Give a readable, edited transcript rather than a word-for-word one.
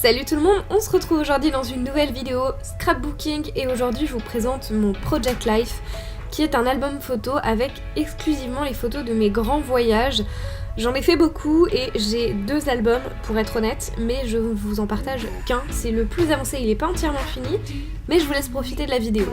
Salut tout le monde, on se retrouve aujourd'hui dans une nouvelle vidéo scrapbooking et aujourd'hui je vous présente mon Project Life qui est un album photo avec exclusivement les photos de mes grands voyages. J'en ai fait beaucoup et j'ai 2 albums pour être honnête, mais je vous en partage qu'un, c'est le plus avancé, il n'est pas entièrement fini, mais je vous laisse profiter de la vidéo.